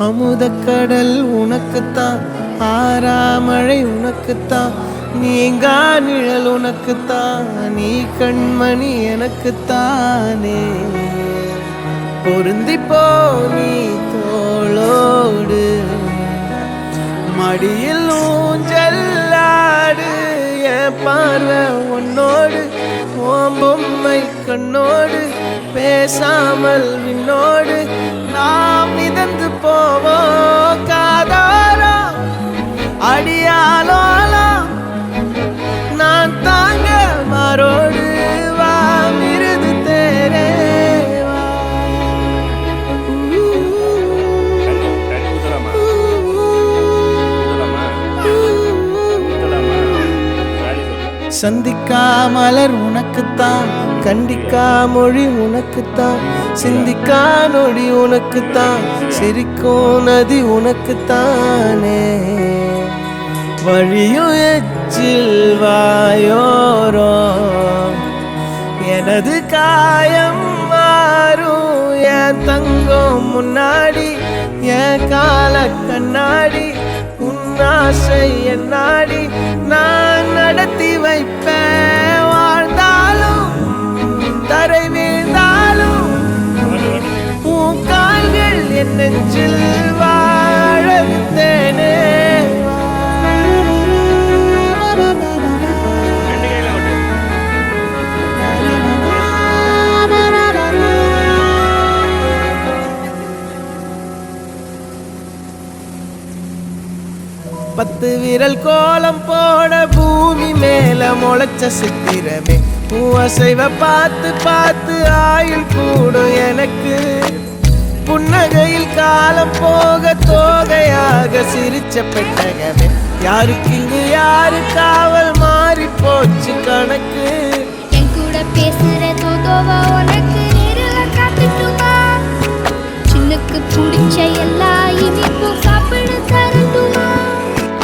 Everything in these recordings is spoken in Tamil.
அமுதக்கடல் உனக்குத்தான், ஆறாமழை உனக்குத்தான், நீங்கா நிழல் உனக்குத்தான், நீ கண்மணி எனக்குத்தானே. பொருந்திப்போ நீ தோளோடு, மடியில் ஊஞ்சல்லாடு, என் பார்வை உன்னோடு, ஓம் பொம்மை கண்ணோடு, பேசாமல் விண்ணோடு நாம் மிதந்து போவோம் காதாரோ அடியாலோலோ, நான் தாங்க மாறோடு வா மிருது தேரே வா. சந்திக்கா மலர் உனக்குத்தான், கண்டிக்கா மொழி உனக்குத்தான், சிந்திக்கா நொடி உனக்குத்தான், சிரிக்கும் நதி உனக்குத்தானே. வழியும் எச்சில் வாயோரோ எனது காயம் மாறும், என் தங்கம் முன்னாடி என் கால கண்ணாடி, உன்னாசை என்னாடி நான் நடத்தி வைப்பேன். வாழ்ந்தாலும் தரை வீழ்ந்தாலும் உன் கால்கள் என் நெஞ்சில் வாழ விட்டேனே. பத்து விரல் கோலம் போட பூமி மேல முளைச்ச சித்திரமே, அசைவ பார்த்து பார்த்து ஆயுள் கூடும் எனக்கு. புன்னகையில் காலம் போக தோகையாக சிரிச்ச பெட்டகமே, யாருக்கு இங்கு யாரு காவல் மாறி போச்சு கணக்கு. என் கூட பேசுற தோதோவா உனக்கு நேரில் காத்துட்டுமா, சின்னுக்கு பிடிச்ச எல்லா இனிப்பும் சாப்பிட தரட்டுமா.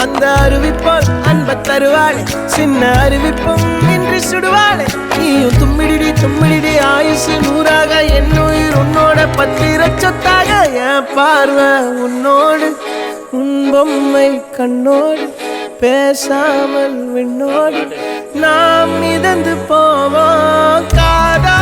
அந்த அறிவிப்போல் அன்ப தருவாளே, சின்ன அறிவிப்பும் இன்று சுடுவாளே. நீயும் தும்மிடி தும்மிடி ஆயுசு நூறாக, என் உயிர் உன்னோட பத்திர சொத்தாக. என் பார்வை உன்னோடு, உன் பொம்மை கண்ணோடு, பேசாமல் விண்ணோடு நாம் மிதந்து போவோம் காதா.